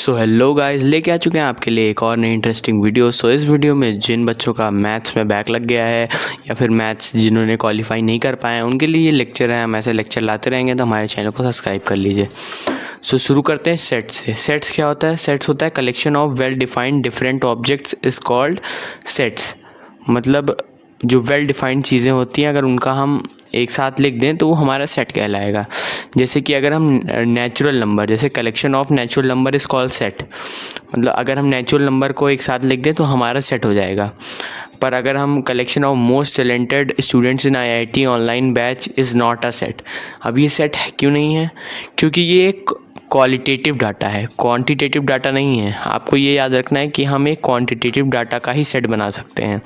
So hello guys, लेके आ चुके हैं आपके लिए एक और नई इंटरेस्टिंग वीडियो। सो इस वीडियो में जिन बच्चों का मैथ्स में बैक लग गया है या फिर मैथ्स जिन्होंने क्वालिफाई नहीं कर पाए हैं उनके लिए ये लेक्चर है। हम ऐसे लेक्चर लाते रहेंगे, तो हमारे चैनल को सब्सक्राइब कर लीजिए। सो शुरू करते हैं सेट से। सेट्स क्या होता है? सेट्स होता है collection of well defined different objects is called sets. मतलब जो वेल डिफाइंड चीज़ें होती हैं, अगर उनका हम एक साथ लिख दें तो वो हमारा सेट कहलाएगा। जैसे कि अगर हम नेचुरल नंबर, जैसे collection of natural number is called set. मतलब अगर हम नेचुरल नंबर को एक साथ लिख दें तो हमारा सेट हो जाएगा। पर अगर हम collection of most talented students in IIT online batch is not a set. अब ये सेट है क्यों नहीं है? क्योंकि ये एक क्वालिटेटिव डाटा है, क्वांटिटेटिव डाटा नहीं है। आपको ये याद रखना है कि हम एक क्वांटिटेटिव डाटा का ही सेट बना सकते हैं।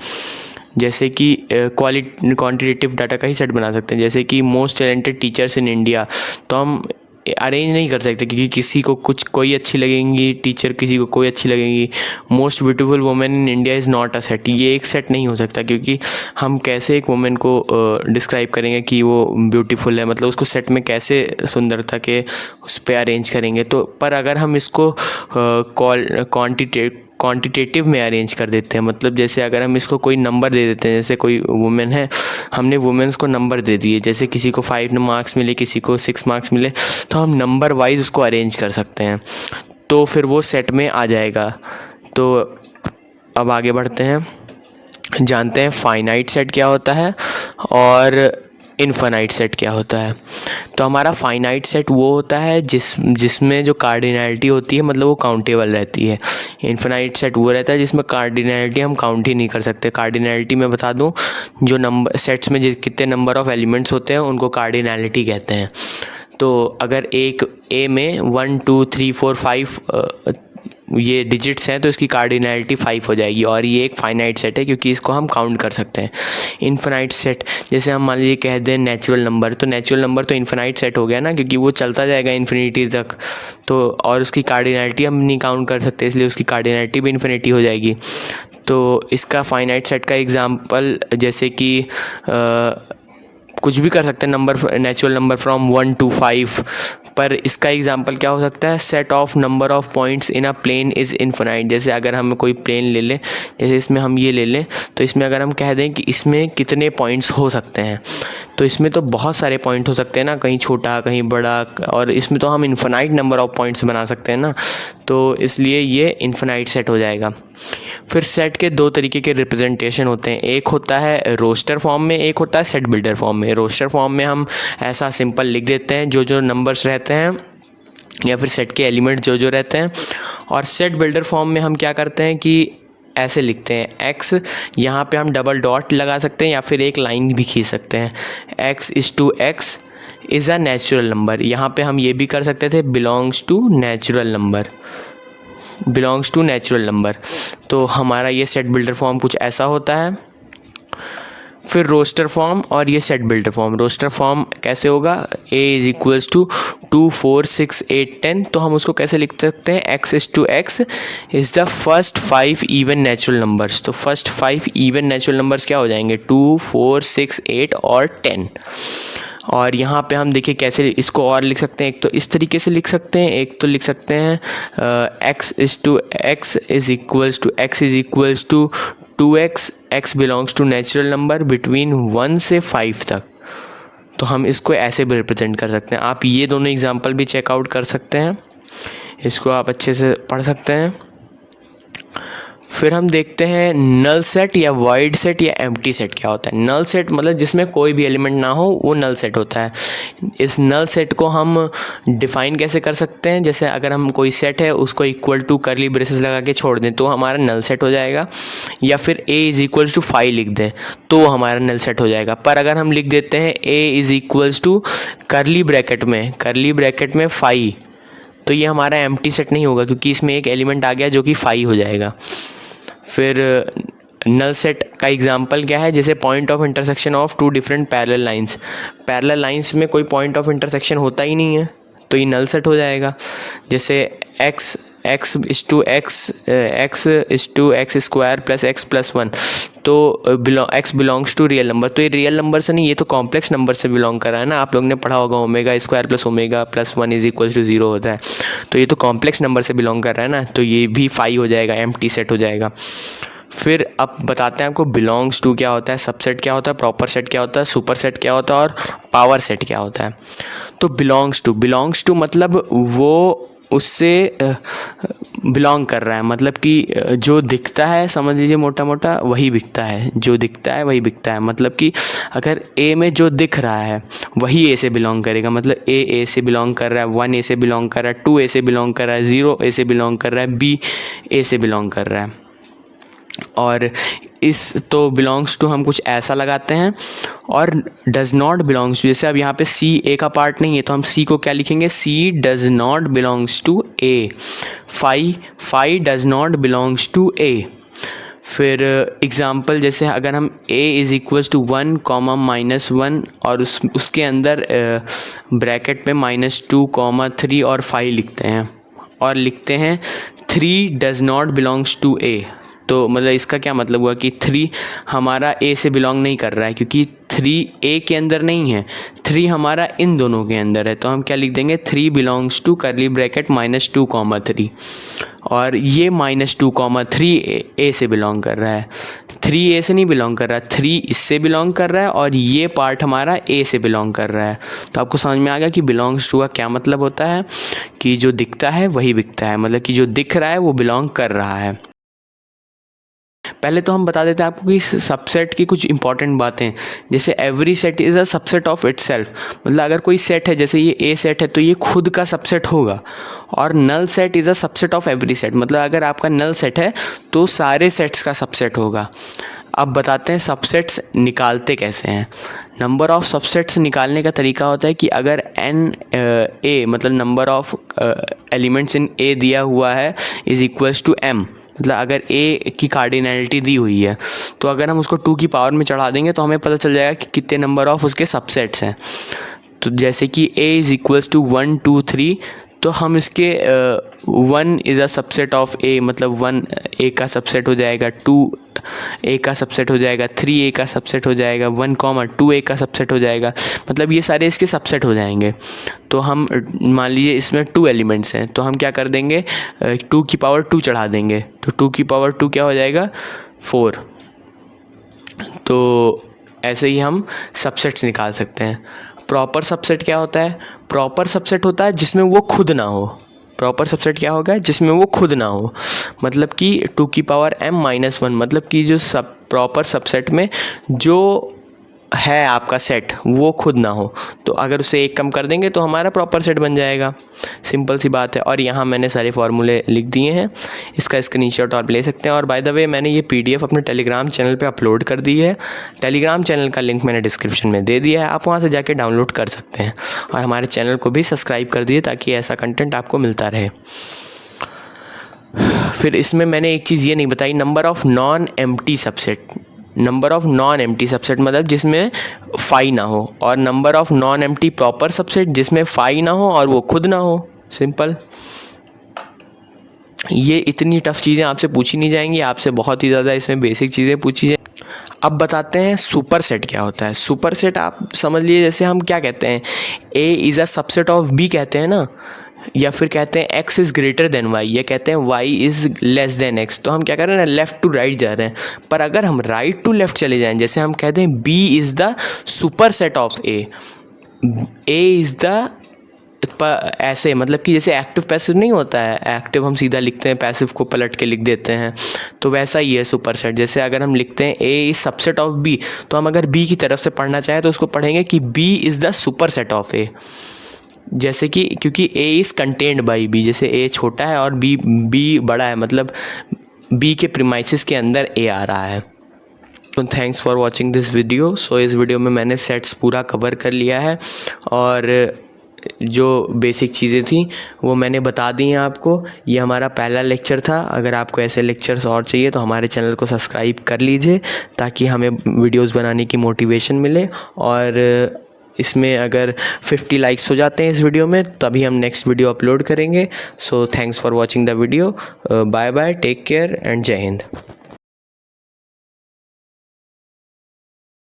जैसे कि क्वांटिटेटिव डाटा का ही सेट बना सकते हैं। जैसे कि most talented teachers in India, तो हम अरेंज नहीं कर सकते क्योंकि किसी को कोई अच्छी लगेंगी टीचर, किसी को कोई अच्छी लगेंगी। Most beautiful women in India is not a set. ये एक सेट नहीं हो सकता, क्योंकि हम कैसे एक वुमेन को डिस्क्राइब करेंगे कि वो ब्यूटीफुल है, मतलब उसको सेट में कैसे सुंदरता के उस पर अरेंज करेंगे। तो पर अगर हम इसको क्वांटिटेटिव में अरेंज कर देते हैं, मतलब जैसे अगर हम इसको कोई नंबर दे देते हैं, जैसे कोई वुमेन है, हमने वुमेन्स को नंबर दे दिए, जैसे किसी को 5 मार्क्स मिले, किसी को 6 मार्क्स मिले, तो हम नंबर वाइज उसको अरेंज कर सकते हैं, तो फिर वो सेट में आ जाएगा। तो अब आगे बढ़ते हैं, जानते हैं फाइनाइट सेट क्या होता है और इनफाइनाइट सेट क्या होता है। तो हमारा फाइनाइट सेट वो होता है जिसमें जो कार्डिनैलिटी होती है, मतलब वो काउंटेबल रहती है। इनफाइनाइट सेट वो रहता है जिसमें कार्डिनैलिटी हम काउंट ही नहीं कर सकते। कार्डिनैलिटी मैं बता दूं, जो नंबर सेट्स में कितने नंबर ऑफ़ एलिमेंट्स होते हैं उनको कार्डिनैलिटी कहते हैं। तो अगर एक ए में 1 2 3 4 5 ये डिजिट्स हैं, तो इसकी कार्डिनैलिटी 5 हो जाएगी, और ये एक फाइनाइट सेट है क्योंकि इसको हम काउंट कर सकते हैं। इनफाइनाइट सेट, जैसे हम मान लीजिए कह दें नेचुरल नंबर, तो नेचुरल नंबर तो इनफाइनाइट सेट हो गया ना, क्योंकि वो चलता जाएगा इन्फिनिटी तक, तो और उसकी कार्डिनैलिटी हम नहीं काउंट कर सकते, इसलिए उसकी कार्डिनैलिटी भी इन्फिनिटी हो जाएगी। तो इसका फाइनाइट सेट का एग्जाम्पल जैसे कि कुछ भी कर सकते हैं, number natural number from 1 to 5, पर इसका एग्जांपल क्या हो सकता है? Set of number of points in a plane is infinite. जैसे अगर हम कोई प्लेन ले लें, जैसे इसमें हम ये ले लें, तो इसमें अगर हम कह दें कि इसमें कितने पॉइंट्स हो सकते हैं, तो इसमें तो बहुत सारे पॉइंट हो सकते हैं ना, कहीं छोटा कहीं बड़ा, और इसमें तो हम इनफाइनाइट नंबर ऑफ़ पॉइंट्स बना सकते हैं ना, तो इसलिए ये इनफाइनाइट सेट हो जाएगा। फिर सेट के दो तरीके के रिप्रेजेंटेशन होते हैं, एक होता है रोस्टर फॉर्म में, एक होता है सेट बिल्डर फॉर्म में। रोस्टर फॉर्म में हम ऐसा सिंपल लिख देते हैं जो नंबर्स रहते हैं या फिर सेट के एलिमेंट जो रहते हैं, और सेट बिल्डर फॉर्म में हम क्या करते हैं कि ऐसे लिखते हैं x, यहाँ पे हम डबल डॉट लगा सकते हैं या फिर एक लाइन भी खींच सकते हैं, x is to x is a natural number. यहाँ पे हम ये भी कर सकते थे बिलोंग्स टू नेचुरल नंबर। तो हमारा ये सेट बिल्डर फॉर्म कुछ ऐसा होता है। फिर रोस्टर फॉर्म और ये set builder form. Roster form कैसे होगा? a इज़ इक्वल्स टू 2 4 6 8 10, तो हम उसको कैसे लिख सकते हैं? x is to x is the first 5 even natural numbers. तो फर्स्ट 5 इवन नेचुरल नंबर्स क्या हो जाएंगे? 2 4 6 8 और 10। और यहाँ पे हम देखिए कैसे इसको और लिख सकते हैं। एक तो इस तरीके से लिख सकते हैं, एक तो लिख सकते हैं x is equals to 2x, x belongs to natural number between 1 से 5 तक। तो हम इसको ऐसे भी रिप्रेजेंट कर सकते हैं। आप ये दोनों एग्जांपल भी चेकआउट कर सकते हैं, इसको आप अच्छे से पढ़ सकते हैं। फिर हम देखते हैं नल सेट या वाइड सेट या एम्प्टी सेट क्या होता है। नल सेट मतलब जिसमें कोई भी एलिमेंट ना हो, वो नल सेट होता है। इस नल सेट को हम डिफ़ाइन कैसे कर सकते हैं? जैसे अगर हम कोई सेट है उसको इक्वल टू करली ब्रेसेस लगा के छोड़ दें तो हमारा नल सेट हो जाएगा, या फिर a इज़ इक्वल्स टू 5 लिख दें तो हमारा नल सेट हो जाएगा। पर अगर हम लिख देते हैं a is equals to curly bracket में 5, तो ये हमारा एम्प्टी सेट नहीं होगा, क्योंकि इसमें एक एलिमेंट आ गया जो कि 5 हो जाएगा। फिर नल सेट का एग्जांपल क्या है? जैसे point of intersection of 2 different parallel lines में कोई पॉइंट ऑफ इंटरसेक्शन होता ही नहीं है, तो ये नल सेट हो जाएगा। जैसे x is to x square plus x plus 1, तो x belongs to real number, तो ये रियल नंबर से नहीं, ये तो कॉम्प्लेक्स नंबर से बिलोंग कर रहा है ना। आप लोग ने पढ़ा होगा omega square plus omega plus 1 is equal to 0 होता है, तो ये तो कॉम्प्लेक्स नंबर से बिलोंग कर रहा है ना, तो ये भी फाई हो जाएगा, एम्प्टी सेट हो जाएगा। फिर अब बताते हैं आपको बिलोंग्स टू क्या होता है, सबसेट क्या होता है, प्रॉपर सेट क्या होता है, सुपर सेट क्या होता है और पावर सेट क्या होता है। तो बिलोंग्स टू मतलब वो उससे बिलोंग कर रहा है, मतलब कि जो दिखता है समझ लीजिए मोटा मोटा वही बिकता है, जो दिखता है वही बिकता है। मतलब कि अगर ए में जो दिख रहा है वही ए से बिलोंग करेगा, मतलब ए से बिलोंग कर रहा है, 1 ए से बिलोंग कर रहा है, 2 ए से बिलोंग कर रहा है, 0 ए से बिलोंग कर रहा है, बी ए से बिलोंग कर रहा है। और इस तो बिलोंग्स टू हम कुछ ऐसा लगाते हैं। और डज़ नॉट बिलोंग्स टू, जैसे अब यहाँ पे सी ए का पार्ट नहीं है तो हम सी को क्या लिखेंगे, C does not belongs to A. Phi does not belongs to A. फिर एग्ज़ाम्पल जैसे अगर हम a is equals to 1 comma -1 और उसके अंदर ब्रैकेट में -2 3 और 5 लिखते हैं और लिखते हैं 3 डज़ नॉट बिलोंग्स टू ए, तो मतलब इसका क्या मतलब हुआ कि 3 हमारा a से बिलोंग नहीं कर रहा है, क्योंकि 3 a के अंदर नहीं है, 3 हमारा इन दोनों के अंदर है। तो हम क्या लिख देंगे, 3 बिलोंग्स टू करली ब्रैकेट -2 3, और ये -2 3 a से बिलोंग कर रहा है, 3 a से नहीं बिलोंग कर रहा है, 3 इससे बिलोंग कर रहा है और ये पार्ट हमारा a से बिलोंग कर रहा है। तो आपको समझ में आ गया कि बिलोंग्स टू का क्या मतलब होता है, कि जो दिखता है वही बिकता है, मतलब कि जो दिख रहा है वो बिलोंग कर रहा है। पहले तो हम बता देते हैं आपको कि सबसेट की कुछ इंपॉर्टेंट बातें, जैसे every set is a subset of itself, मतलब अगर कोई सेट है जैसे ये ए सेट है तो ये खुद का सबसेट होगा। और null set is a subset of every set, मतलब अगर आपका नल सेट है तो सारे सेट्स का सबसेट होगा। अब बताते हैं सबसेट्स निकालते कैसे हैं। नंबर ऑफ़ सबसेट्स निकालने का तरीका होता है कि अगर n a मतलब number of elements in a दिया हुआ है इज़ इक्वल्स टू m, मतलब अगर a की कार्डिनैलिटी दी हुई है तो अगर हम उसको 2 की पावर में चढ़ा देंगे तो हमें पता चल जाएगा कि कितने नंबर ऑफ़ उसके सबसेट्स हैं। तो जैसे कि a इज़ इक्वल्स टू 1 2 3, तो हम इसके 1 is a subset of a, मतलब 1 a का सबसेट हो जाएगा, 2 a का सबसेट हो जाएगा, 3 a का सबसेट हो जाएगा, 1 2 a का सबसेट हो जाएगा, मतलब ये सारे इसके सबसेट हो जाएंगे। तो हम मान लीजिए इसमें 2 एलिमेंट्स हैं तो हम क्या कर देंगे, 2 की पावर 2 चढ़ा देंगे, तो 2 की पावर 2 क्या हो जाएगा, 4। तो ऐसे ही हम सबसेट्स निकाल सकते हैं। प्रॉपर सबसेट क्या होता है, प्रॉपर सबसेट होता है जिसमें वो खुद ना हो। प्रॉपर सबसेट क्या होगा, जिसमें वो खुद ना हो, मतलब कि 2 की पावर m-1, मतलब कि जो सब प्रॉपर सबसेट में जो है आपका सेट वो खुद ना हो, तो अगर उसे 1 कम कर देंगे तो हमारा प्रॉपर सेट बन जाएगा। सिंपल सी बात है। और यहाँ मैंने सारे फार्मूले लिख दिए हैं, इसका स्क्रीनशॉट आप ले सकते हैं। और बाय द वे मैंने ये PDF अपने टेलीग्राम चैनल पे अपलोड कर दी है, टेलीग्राम चैनल का लिंक मैंने डिस्क्रिप्शन में दे दिया है, आप वहाँ से जाके डाउनलोड कर सकते हैं। और हमारे चैनल को भी सब्सक्राइब कर दिए ताकि ऐसा कंटेंट आपको मिलता रहे। फिर इसमें मैंने एक चीज़ ये नहीं बताई, number of non empty subset. Number of non empty subset मतलब जिसमें फाई ना हो, और number of non empty proper subset जिसमें फाई ना हो और वो खुद ना हो। सिंपल। ये इतनी टफ चीज़ें आपसे पूछी नहीं जाएंगी, आपसे बहुत ही ज़्यादा इसमें बेसिक चीज़ें पूछी जाएंगी। अब बताते हैं सुपर सेट क्या होता है। सुपर सेट आप समझ लीजिए, जैसे हम क्या कहते हैं, A is a subset of B कहते हैं ना, या फिर कहते हैं x is greater than y, या कहते हैं y is less than x। तो हम क्या कर रहे हैं ना, लेफ़्ट टू राइट जा रहे हैं। पर अगर हम राइट टू लेफ़्ट चले जाएं, जैसे हम कहते हैं b is the super set of a is the, ऐसे मतलब कि जैसे एक्टिव पैसिव नहीं होता है, एक्टिव हम सीधा लिखते हैं, पैसिव को पलट के लिख देते हैं, तो वैसा ही है सुपर सेट। जैसे अगर हम लिखते हैं a is subset of b, तो हम अगर b की तरफ से पढ़ना चाहें तो उसको पढ़ेंगे कि b is the super set of a। जैसे कि क्योंकि a is contained by b, जैसे a छोटा है और b बड़ा है, मतलब b के प्रीमाइसेस के अंदर a आ रहा है। तो thanks for watching this video. So इस वीडियो में मैंने सेट्स पूरा कवर कर लिया है और जो बेसिक चीज़ें थी वो मैंने बता दी हैं आपको। ये हमारा पहला लेक्चर था। अगर आपको ऐसे लेक्चर्स और चाहिए तो हमारे चैनल को सब्सक्राइब कर लीजिए ताकि हमें वीडियोस बनाने की मोटिवेशन मिले। और इसमें अगर 50 लाइक्स हो जाते हैं इस वीडियो में तभी हम नेक्स्ट वीडियो अपलोड करेंगे। So thanks for watching the video. Bye bye, take care and जय हिंद।